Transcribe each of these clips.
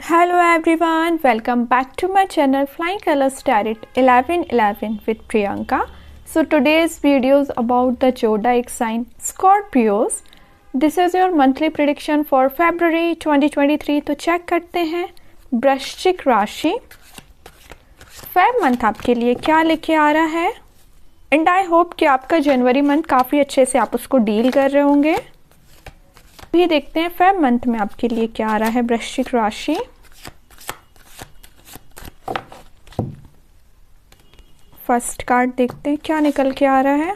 Hello everyone, welcome back to my channel Flying Colors Tarot 1111 with Priyanka. So today's video is about the zodiac sign Scorpios. This is your monthly prediction for February 2023. तो check करते हैं वृश्चिक राशि Feb month आपके लिए क्या लेके आ रहा है। एंड आई होप कि आपका जनवरी मंथ काफ़ी अच्छे से आप उसको डील कर रहे होंगे। भी देखते हैं फेब मंथ में आपके लिए क्या आ रहा है वृश्चिक राशि। फर्स्ट कार्ड देखते हैं क्या निकल के आ रहा है।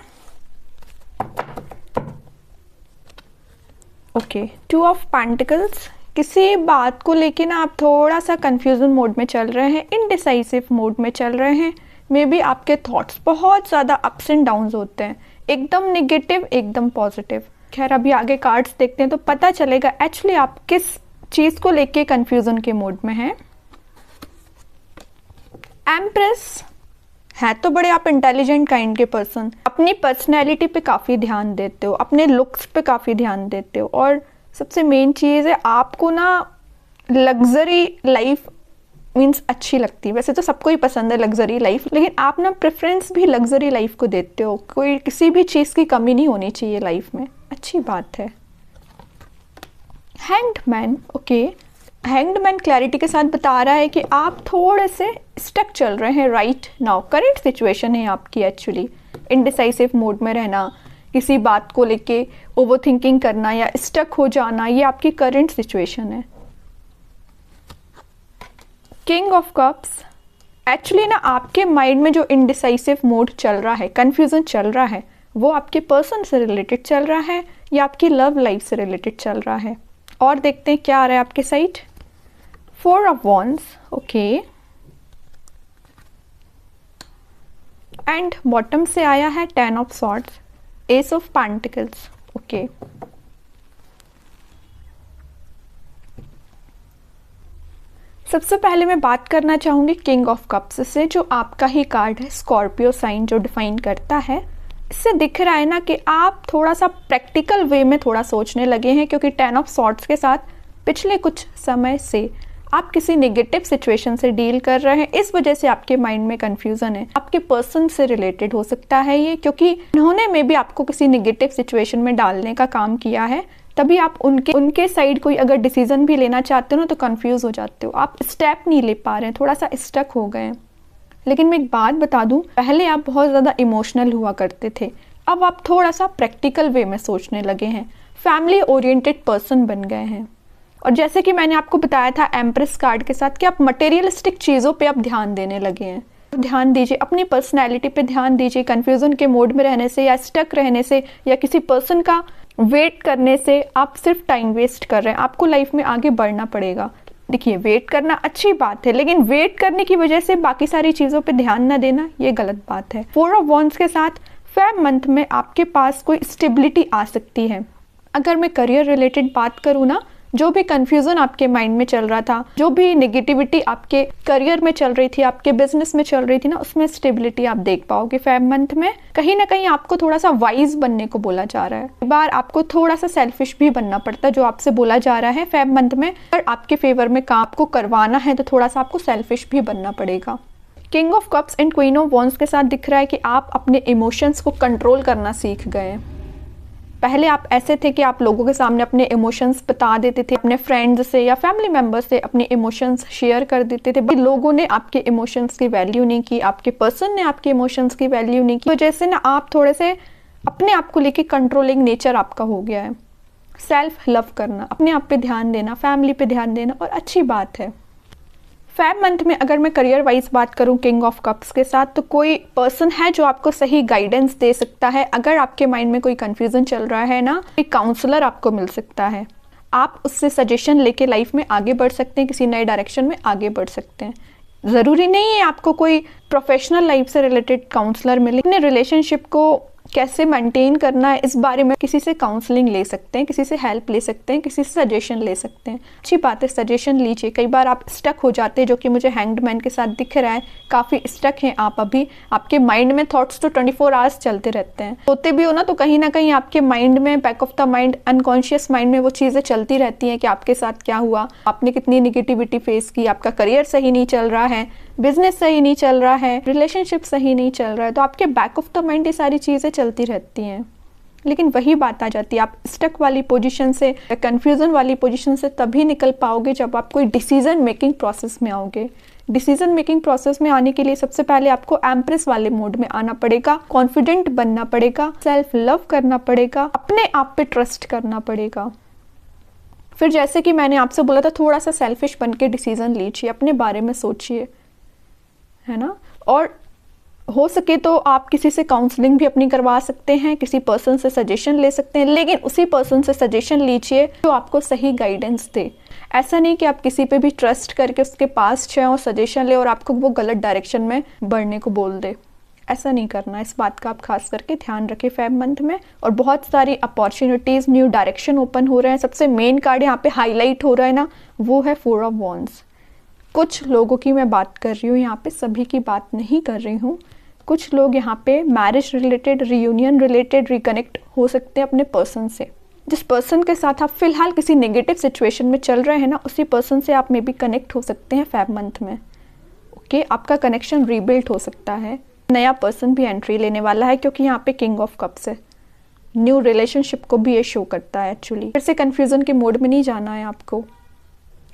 Okay, 2 of pentacles. किसी बात को लेके ना आप थोड़ा सा कंफ्यूजन मोड में चल रहे हैं, इनडिसाइसिव मोड में चल रहे हैं। मे बी आपके थॉट्स बहुत ज़्यादा अप्स एंड डाउन्स होते हैं, एकदम नेगेटिव एकदम पॉजिटिव। खैर अभी आगे कार्ड्स देखते हैं तो पता चलेगा एक्चुअली आप किस चीज़ को लेके कंफ्यूजन के मोड में हैं। एम्प्रेस है तो बड़े आप इंटेलिजेंट काइंड के पर्सन, अपनी पर्सनैलिटी पे काफ़ी ध्यान देते हो, अपने लुक्स पे काफ़ी ध्यान देते हो, और सबसे मेन चीज़ है आपको ना लग्जरी लाइफ मीन्स अच्छी लगती है। वैसे तो सबको ही पसंद है लग्जरी लाइफ, लेकिन आप ना प्रेफरेंस भी लग्जरी लाइफ को देते हो। कोई किसी भी चीज़ की कमी नहीं होनी चाहिए लाइफ में, अच्छी बात है। Hanged man, okay, hanged man clarity के साथ बता रहा है कि आप थोड़े से स्टक चल रहे हैं राइट नाउ। करंट सिचुएशन है आपकी एक्चुअली इनडिसाइसिव मोड में रहना, किसी बात को लेके ओवर थिंकिंग करना या स्टक हो जाना, ये आपकी करंट सिचुएशन है। किंग ऑफ कप्स, एक्चुअली ना आपके माइंड में जो इनडिसाइसिव मोड चल रहा है, कन्फ्यूजन चल रहा है, वो आपके पर्सन से रिलेटेड चल रहा है या आपकी लव लाइफ से रिलेटेड चल रहा है। और देखते हैं क्या आ रहा है आपके side. 4 of wands, okay, and bottom से आया है 10 of swords, S of pentacles, okay. सबसे पहले मैं बात करना चाहूंगी किंग ऑफ कप्स से, जो आपका ही कार्ड है स्कॉर्पियो साइन जो डिफाइन करता है। इससे दिख रहा है ना कि आप थोड़ा सा प्रैक्टिकल वे में थोड़ा सोचने लगे हैं, क्योंकि 10 ऑफ सॉर्ड्स के साथ पिछले कुछ समय से आप किसी नेगेटिव सिचुएशन से डील कर रहे हैं। इस वजह से आपके माइंड में कंफ्यूजन है। आपके पर्सन से रिलेटेड हो सकता है ये, क्योंकि उन्होंने मे भी आपको किसी नेगेटिव सिचुएशन में डालने का काम किया है, तभी आप उनके साइड कोई अगर डिसीजन भी लेना चाहते हो ना तो कंफ्यूज हो जाते हो, आप स्टेप नहीं ले पा रहे हैं, थोड़ा सा स्टक हो गए हैं। लेकिन मैं एक बात बता दूं, पहले आप बहुत ज़्यादा इमोशनल हुआ करते थे, अब आप थोड़ा सा प्रैक्टिकल वे में सोचने लगे हैं, फैमिली ओरिएंटेड पर्सन बन गए हैं। और जैसे कि मैंने आपको बताया था एम्प्रेस कार्ड के साथ कि आप मटेरियलिस्टिक चीज़ों पे आप ध्यान देने लगे हैं। ध्यान दीजिए, अपनी पर्सनैलिटी पे ध्यान दीजिए। कन्फ्यूज़न के मोड में रहने से या स्टक रहने से या किसी पर्सन का वेट करने से आप सिर्फ टाइम वेस्ट कर रहे हैं। आपको लाइफ में आगे बढ़ना पड़ेगा। देखिए, वेट करना अच्छी बात है, लेकिन वेट करने की वजह से बाकी सारी चीज़ों पे ध्यान न देना ये गलत बात है। 4 ऑफ वॉन्ड्स के साथ फेब मंथ में आपके पास कोई स्टेबिलिटी आ सकती है। अगर मैं करियर रिलेटेड बात करूँ ना, जो भी कंफ्यूजन आपके माइंड में चल रहा था, जो भी नेगेटिविटी आपके करियर में चल रही थी, आपके बिजनेस में चल रही थी ना, उसमें स्टेबिलिटी आप देख पाओगे फेब मंथ में। कहीं ना कहीं आपको थोड़ा सा वाइज बनने को बोला जा रहा है। एक बार आपको थोड़ा सा सेल्फिश भी बनना पड़ता है, जो आपसे बोला जा रहा है फेब मंथ में। अगर आपके फेवर में काम आपको करवाना है तो थोड़ा सा आपको सेल्फिश भी बनना पड़ेगा। King of cups and queen of wands के साथ दिख रहा है कि आप अपने इमोशंस को कंट्रोल करना सीख गए हैं। पहले आप ऐसे थे कि आप लोगों के सामने अपने इमोशंस बता देते थे, अपने फ्रेंड्स से या फैमिली मेम्बर्स से अपने इमोशंस शेयर कर देते थे। लोगों ने आपके इमोशंस की वैल्यू नहीं की, आपके पर्सन ने आपके इमोशंस की वैल्यू नहीं की। तो जैसे ना आप थोड़े से अपने आप को लेके कंट्रोलिंग नेचर आपका हो गया है। सेल्फ लव करना, अपने आप पे ध्यान देना, फैमिली पे ध्यान देना, और अच्छी बात है। फेब मंथ में अगर मैं करियर वाइज बात करूं किंग ऑफ कप्स के साथ, तो कोई पर्सन है जो आपको सही गाइडेंस दे सकता है। अगर आपके माइंड में कोई कंफ्यूजन चल रहा है ना, एक काउंसलर आपको मिल सकता है। आप उससे सजेशन लेके लाइफ में आगे बढ़ सकते हैं, किसी नए डायरेक्शन में आगे बढ़ सकते हैं। ज़रूरी नहीं है आपको कोई प्रोफेशनल लाइफ से रिलेटेड काउंसलर मिले। अपने रिलेशनशिप को कैसे मेंटेन करना है इस बारे में किसी से काउंसलिंग ले सकते हैं, किसी से हेल्प ले सकते हैं, किसी से सजेशन ले सकते हैं। अच्छी बात है, सजेशन लीजिए। कई बार आप स्टक हो जाते हैं, जो कि मुझे हैंग्ड मैन के साथ दिख रहा है, काफ़ी स्टक हैं आप अभी। आपके माइंड में थॉट्स तो 24 आवर्स चलते रहते हैं। सोते भी हो ना तो कहीं ना कहीं आपके माइंड में, back of the mind, unconscious mind में वो चीज़ें चलती रहती हैं कि आपके साथ क्या हुआ, आपने कितनी निगेटिविटी फेस की, आपका करियर सही नहीं चल रहा है, बिजनेस सही नहीं चल रहा है, रिलेशनशिप सही नहीं चल रहा है। तो आपके बैक ऑफ द माइंड ये सारी चीज़ें चलती रहती हैं। लेकिन वही बात आ जाती है, आप स्टक वाली पोजीशन से, कंफ्यूजन वाली पोजीशन से तभी निकल पाओगे जब आप कोई डिसीजन मेकिंग प्रोसेस में आओगे। डिसीजन मेकिंग प्रोसेस में आने के लिए सबसे पहले आपको एम्प्रेस वाले मोड में आना पड़ेगा, कॉन्फिडेंट बनना पड़ेगा, सेल्फ लव करना पड़ेगा, अपने आप पे ट्रस्ट करना पड़ेगा। फिर जैसे कि मैंने आपसे बोला था, थोड़ा सा सेल्फिश बन के डिसीजन लीजिए, अपने बारे में सोचिए, है ना। और हो सके तो आप किसी से काउंसलिंग भी अपनी करवा सकते हैं, किसी पर्सन से सजेशन ले सकते हैं, लेकिन उसी पर्सन से सजेशन लीजिए जो आपको सही गाइडेंस दे। ऐसा नहीं कि आप किसी पे भी ट्रस्ट करके उसके पास जाएं और सजेशन ले और आपको वो गलत डायरेक्शन में बढ़ने को बोल दे। ऐसा नहीं करना। इस बात का आप खास करके ध्यान रखें फेब मंथ में। और बहुत सारी अपॉर्चुनिटीज़, न्यू डायरेक्शन ओपन हो रहे हैं। सबसे मेन कार्ड यहाँ पे हाईलाइट हो रहा है ना, वो है 4 ऑफ वॉन्ड्स। कुछ लोगों की मैं बात कर रही हूँ यहाँ पे, सभी की बात नहीं कर रही हूँ। कुछ लोग यहाँ पे marriage related, reunion related reconnect हो सकते हैं अपने पर्सन से। जिस पर्सन के साथ आप फिलहाल किसी नेगेटिव सिचुएशन में चल रहे हैं ना, उसी पर्सन से आप मे बी कनेक्ट हो सकते हैं फेब मंथ में। ओके, आपका कनेक्शन रीबिल्ड हो सकता है। नया पर्सन भी एंट्री लेने वाला है, क्योंकि यहाँ पे किंग ऑफ कप्स है। न्यू रिलेशनशिप को भी ये शो करता है एक्चुअली। फिर से कन्फ्यूजन के मोड में नहीं जाना है आपको।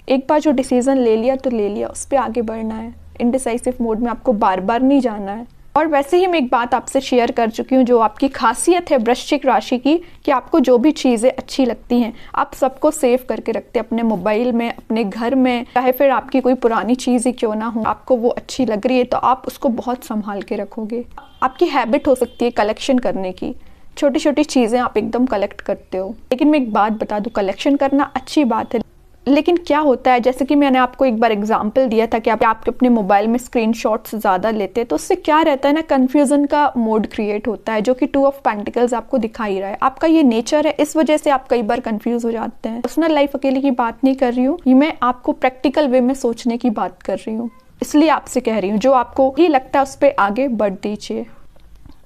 एक बार जो डिसीजन ले लिया तो ले लिया, उस पर आगे बढ़ना है। इनडिसाइसिव मोड में आपको बार बार नहीं जाना है। और वैसे ही मैं एक बात आपसे शेयर कर चुकी हूँ, जो आपकी खासियत है वृश्चिक राशि की, कि आपको जो भी चीज़ें अच्छी लगती हैं आप सबको सेव करके रखते हैं अपने मोबाइल में, अपने घर में। चाहे फिर आपकी कोई पुरानी चीज़ ही क्यों ना हो, आपको वो अच्छी लग रही है तो आप उसको बहुत संभाल के रखोगे। आपकी हैबिट हो सकती है कलेक्शन करने की, छोटी छोटी चीज़ें आप एकदम कलेक्ट करते हो। लेकिन मैं एक बात बता दूँ, कलेक्शन करना अच्छी बात है, लेकिन क्या होता है, जैसे कि मैंने आपको एक बार एग्जांपल दिया था कि आप अपने मोबाइल में स्क्रीनशॉट्स ज़्यादा लेते हैं, तो उससे क्या रहता है ना, कन्फ्यूज़न का मोड क्रिएट होता है, जो कि 2 ऑफ पेंटिकल्स आपको दिखा ही रहा है। आपका ये नेचर है, इस वजह से आप कई बार कंफ्यूज हो जाते हैं। पर्सनल लाइफ अकेले की बात नहीं कर रही हूँ, मैं आपको प्रैक्टिकल वे में सोचने की बात कर रही हूँ। इसलिए आपसे कह रही हूँ, जो आपको ही लगता है उस पर आगे बढ़ दीजिए,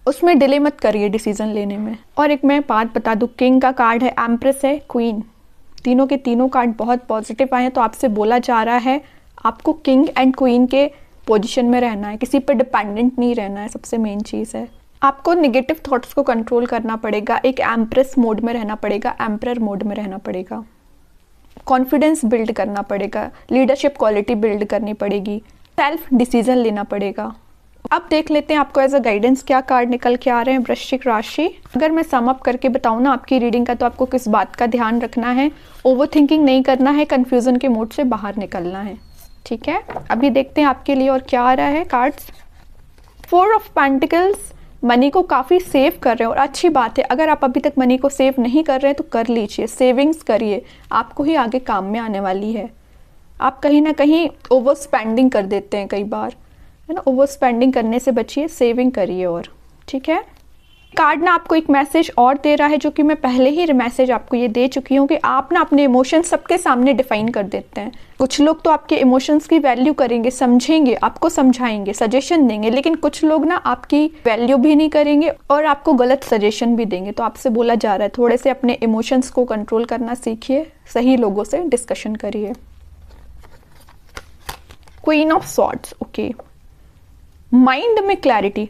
उसमें डिले मत करिए डिसीजन लेने में। और एक मैं बात बता दूँ, किंग का कार्ड है, एम्प्रेस है, क्वीन, तीनों के तीनों कार्ड बहुत पॉजिटिव आए हैं। तो आपसे बोला जा रहा है आपको किंग एंड क्वीन के पोजीशन में रहना है, किसी पर डिपेंडेंट नहीं रहना है। सबसे मेन चीज़ है आपको नेगेटिव थॉट्स को कंट्रोल करना पड़ेगा, एक एम्प्रेस मोड में रहना पड़ेगा, एम्परर मोड में रहना पड़ेगा, कॉन्फिडेंस बिल्ड करना पड़ेगा, लीडरशिप क्वालिटी बिल्ड करनी पड़ेगी, सेल्फ डिसीजन लेना पड़ेगा। अब देख लेते हैं आपको एज अ गाइडेंस क्या कार्ड निकल के आ रहे हैं वृश्चिक राशि। अगर मैं सम अप करके बताऊँ ना आपकी रीडिंग का, तो आपको किस बात का ध्यान रखना है, ओवर थिंकिंग नहीं करना है, कन्फ्यूज़न के मोड से बाहर निकलना है। ठीक है, अभी देखते हैं आपके लिए और क्या आ रहा है कार्ड्स। 4 ऑफ पेंटिकल्स, मनी को काफ़ी सेव कर रहे हैं, और अच्छी बात है। अगर आप अभी तक मनी को सेव नहीं कर रहे हैं तो कर लीजिए, सेविंग्स करिए, आपको ही आगे काम में आने वाली है। आप कहीं ना कहीं ओवर स्पेंडिंग कर देते हैं कई बार, है ना। ओवर स्पेंडिंग करने से बचिए, सेविंग करिए। और ठीक है, कार्ड ना आपको एक मैसेज और दे रहा है, जो कि मैं पहले ही मैसेज आपको ये दे चुकी हूँ, कि आप ना अपने इमोशंस सबके सामने डिफाइन कर देते हैं। कुछ लोग तो आपके इमोशंस की वैल्यू करेंगे, समझेंगे, आपको समझाएंगे, सजेशन देंगे, लेकिन कुछ लोग ना आपकी वैल्यू भी नहीं करेंगे और आपको गलत सजेशन भी देंगे। तो आपसे बोला जा रहा है थोड़े से अपने इमोशंस को कंट्रोल करना सीखिए, सही लोगों से डिस्कशन करिए। Queen of swords, okay, mind में क्लैरिटी,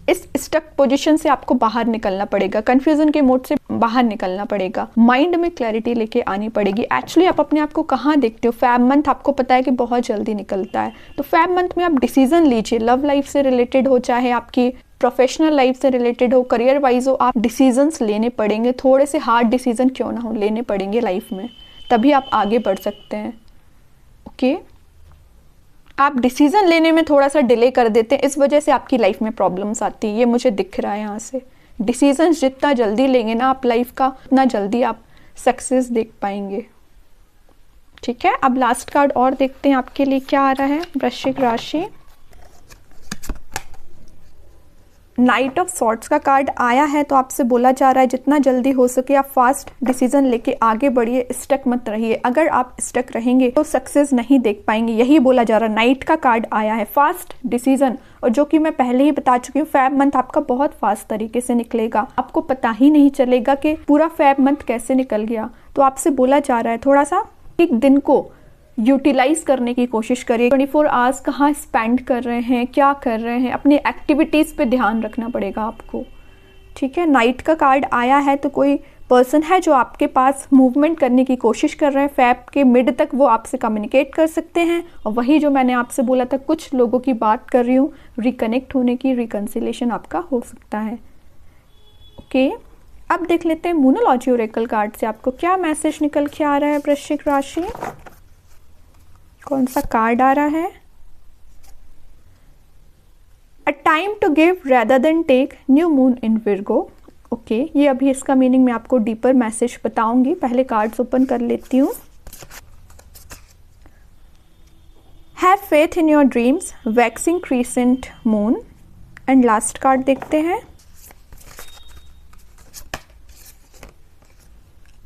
इस स्टक पोजीशन से आपको बाहर निकलना पड़ेगा, कंफ्यूजन के मोड से बाहर निकलना पड़ेगा, माइंड में क्लैरिटी लेके आनी पड़ेगी। एक्चुअली आप अपने आप को कहाँ देखते हो, फेब मंथ आपको पता है कि बहुत जल्दी निकलता है, तो फेब मंथ में आप डिसीजन लीजिए, लव लाइफ से रिलेटेड हो, चाहे आपकी प्रोफेशनल लाइफ से रिलेटेड हो, करियर वाइज हो, आप डिसीजंस लेने पड़ेंगे। थोड़े से हार्ड डिसीजन क्यों ना हो, लेने पड़ेंगे लाइफ में, तभी आप आगे बढ़ सकते हैं। ओके, आप डिसीजन लेने में थोड़ा सा डिले कर देते हैं, इस वजह से आपकी लाइफ में प्रॉब्लम्स आती है, ये मुझे दिख रहा है यहाँ से। डिसीजंस जितना जल्दी लेंगे ना आप लाइफ का, उतना जल्दी आप सक्सेस देख पाएंगे। ठीक है, अब लास्ट कार्ड और देखते हैं आपके लिए क्या आ रहा है वृश्चिक राशि। नाइट ऑफ सॉर्ट्स का कार्ड आया है तो आपसे बोला जा रहा है जितना जल्दी हो सके आप फास्ट डिसीजन लेके आगे बढ़िए, स्टक मत रहिए। अगर आप स्टक रहेंगे तो सक्सेस नहीं देख पाएंगे, यही बोला जा रहा है। नाइट का कार्ड आया है, फास्ट डिसीजन, और जो कि मैं पहले ही बता चुकी हूँ, फेब मंथ आपका बहुत फास्ट तरीके से निकलेगा, आपको पता ही नहीं चलेगा कि पूरा फेब मंथ कैसे निकल गया। तो आपसे बोला जा रहा है थोड़ा सा एक दिन को यूटिलाइज करने की कोशिश करिए। 24 आवर्स कहाँ स्पेंड कर रहे हैं, क्या कर रहे हैं, अपनी एक्टिविटीज़ पे ध्यान रखना पड़ेगा आपको, ठीक है। नाइट का कार्ड आया है तो कोई पर्सन है जो आपके पास मूवमेंट करने की कोशिश कर रहे हैं। फेब के मिड तक वो आपसे कम्युनिकेट कर सकते हैं, और वही जो मैंने आपसे बोला था, कुछ लोगों की बात कर रही हूँ, रिकनेक्ट होने की, रिकन्सिलेशन आपका हो सकता है। ओके, अब देख लेते हैं मूनोलॉजी ओरेकल कार्ड से आपको क्या मैसेज निकल के आ रहा है। वृश्चिक राशि, कौन सा कार्ड आ रहा है? A time to give rather than take, new moon in Virgo. Okay, ये अभी इसका मीनिंग मैं आपको डीपर मैसेज बताऊंगी, पहले कार्ड्स ओपन कर लेती हूँ। Have faith in your dreams, waxing crescent moon, and last card देखते हैं।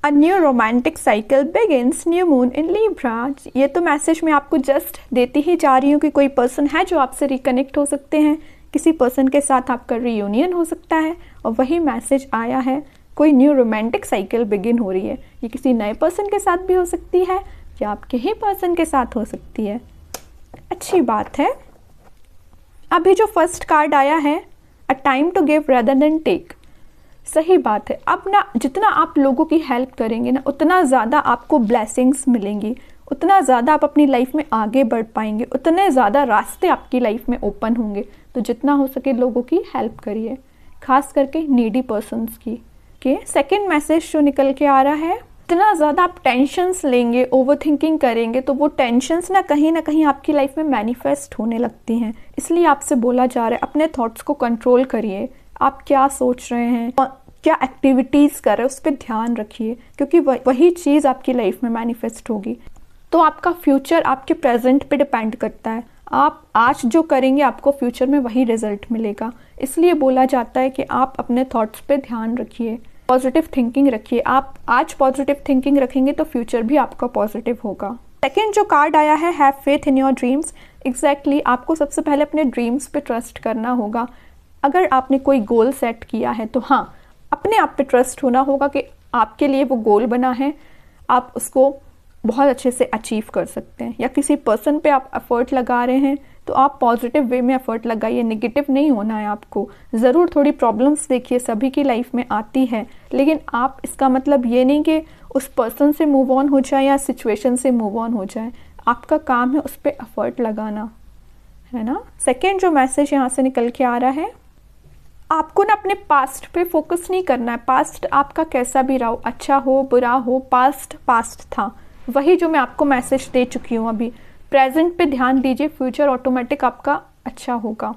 A new romantic cycle begins, new moon in Libra। ये तो मैसेज मैं आपको जस्ट देती ही जा रही हूँ कि कोई पर्सन है जो आपसे रिकनेक्ट हो सकते हैं, किसी पर्सन के साथ आपका रियूनियन हो सकता है, और वही मैसेज आया है, कोई न्यू रोमांटिक साइकिल बिगिन हो रही है। ये किसी नए पर्सन के साथ भी हो सकती है या आपके ही पर्सन के साथ हो सकती है, अच्छी बात है। अभी जो फर्स्ट कार्ड आया है, a time to give rather than take, सही बात है। अब ना जितना आप लोगों की हेल्प करेंगे ना, उतना ज़्यादा आपको ब्लेसिंग्स मिलेंगी, उतना ज़्यादा आप अपनी लाइफ में आगे बढ़ पाएंगे, उतने ज़्यादा रास्ते आपकी लाइफ में ओपन होंगे। तो जितना हो सके लोगों की हेल्प करिए, खास करके नीडी पर्सन्स की। के सेकेंड मैसेज जो निकल के आ रहा है, इतना ज़्यादा आप टेंशन्स लेंगे, ओवर थिंकिंग करेंगे, तो वो टेंशन्स ना कहीं आपकी लाइफ में मैनिफेस्ट होने लगती हैं। इसलिए आपसे बोला जा रहा है अपने थॉट्स को कंट्रोल करिए, आप क्या सोच रहे हैं, क्या एक्टिविटीज़ कर रहे हैं, उस पर ध्यान रखिए, क्योंकि वही चीज़ आपकी लाइफ में मैनिफेस्ट होगी। तो आपका फ्यूचर आपके प्रेजेंट पे डिपेंड करता है, आप आज जो करेंगे आपको फ्यूचर में वही रिजल्ट मिलेगा। इसलिए बोला जाता है कि आप अपने थॉट्स पे ध्यान रखिए, पॉजिटिव थिंकिंग रखिए। आप आज पॉजिटिव थिंकिंग रखेंगे तो फ्यूचर भी आपका पॉजिटिव होगा। सेकेंड जो कार्ड आया है, have faith in your dreams. Exactly आपको सबसे पहले अपने ड्रीम्स पे ट्रस्ट करना होगा। अगर आपने कोई गोल सेट किया है तो हाँ, अपने आप पे ट्रस्ट होना होगा कि आपके लिए वो गोल बना है, आप उसको बहुत अच्छे से अचीव कर सकते हैं। या किसी पर्सन पे आप एफर्ट लगा रहे हैं तो आप पॉजिटिव वे में एफर्ट लगाइए, नेगेटिव नहीं होना है आपको। ज़रूर थोड़ी प्रॉब्लम्स देखिए, सभी की लाइफ में आती है, लेकिन आप इसका मतलब ये नहीं कि उस पर्सन से मूव ऑन हो जाए या सिचुएशन से मूव ऑन हो जाए। आपका काम है उस पर एफर्ट लगाना, है ना। सेकेंड जो मैसेज यहाँ से निकल के आ रहा है, आपको ना अपने पास्ट पे फोकस नहीं करना है। पास्ट आपका कैसा भी रहा हो, अच्छा हो बुरा हो, पास्ट पास्ट था, वही जो मैं आपको मैसेज दे चुकी हूँ अभी। प्रेजेंट पे ध्यान दीजिए, फ्यूचर ऑटोमेटिक आपका अच्छा होगा।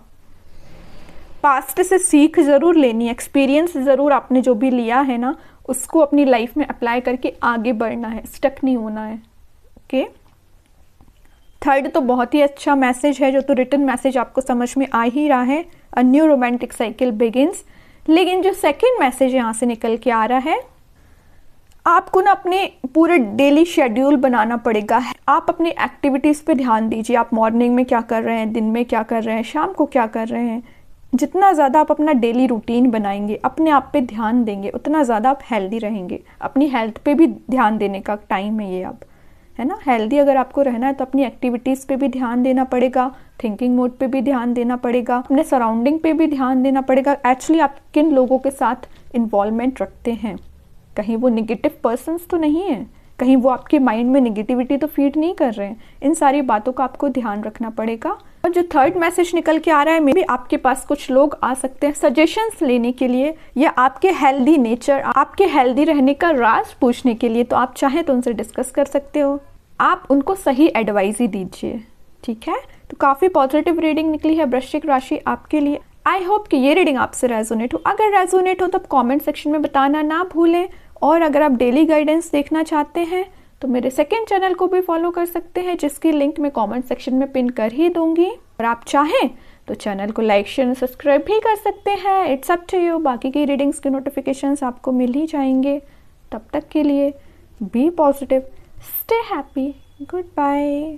पास्ट से सीख ज़रूर लेनी है, एक्सपीरियंस ज़रूर आपने जो भी लिया है ना, उसको अपनी लाइफ में अप्लाई करके आगे बढ़ना है, स्टक नहीं होना है। ओके, थर्ड तो बहुत ही अच्छा मैसेज है, जो तो रिटन मैसेज आपको समझ में आ ही रहा है, a new romantic cycle begins. लेकिन जो सेकेंड मैसेज यहाँ से निकल के आ रहा है, आपको ना अपने पूरे डेली शेड्यूल बनाना पड़ेगा। आप अपनी एक्टिविटीज़ पे ध्यान दीजिए, आप मॉर्निंग में क्या कर रहे हैं, दिन में क्या कर रहे हैं, शाम को क्या कर रहे हैं। जितना ज़्यादा आप अपना डेली रूटीन बनाएंगे, अपने आप पे ध्यान देंगे, उतना ज़्यादा आप हेल्दी रहेंगे। अपनी हेल्थ पे भी ध्यान देने का टाइम है ये अब, है ना। हेल्दी अगर आपको रहना है तो अपनी एक्टिविटीज़ पे भी ध्यान देना पड़ेगा, थिंकिंग मोड पे भी ध्यान देना पड़ेगा, अपने सराउंडिंग पे भी ध्यान देना पड़ेगा। एक्चुअली आप किन लोगों के साथ इन्वॉल्वमेंट रखते हैं, कहीं वो निगेटिव पर्सन्स तो नहीं है, कहीं वो आपके माइंड में नेगेटिविटी तो फीड नहीं कर रहे हैं। इन सारी बातों का आपको ध्यान रखना पड़ेगा। और जो थर्ड मैसेज निकल के आ रहा है, मे भी आपके पास कुछ लोग आ सकते हैं सजेशंस लेने के लिए, या आपके हेल्दी नेचर, आपके हेल्दी रहने का राज पूछने के लिए। तो आप चाहें तो उनसे डिस्कस कर सकते हो, आप उनको सही एडवाइस ही दीजिए, ठीक है। तो काफ़ी पॉजिटिव रीडिंग निकली है वृश्चिक राशि आपके लिए। आई होप कि ये रीडिंग आपसे रेजोनेट हो। अगर रेजोनेट हो तो कमेंट सेक्शन में बताना ना भूलें। और अगर आप डेली गाइडेंस देखना चाहते हैं तो मेरे सेकंड चैनल को भी फॉलो कर सकते हैं, जिसकी लिंक मैं कमेंट सेक्शन में पिन कर ही दूंगी। और आप चाहें तो चैनल को लाइक शेयर सब्सक्राइब भी कर सकते हैं। It's up to you. बाकी की रीडिंग्स के नोटिफिकेशंस आपको मिल ही जाएंगे। तब तक के लिए be positive, stay happy, good bye.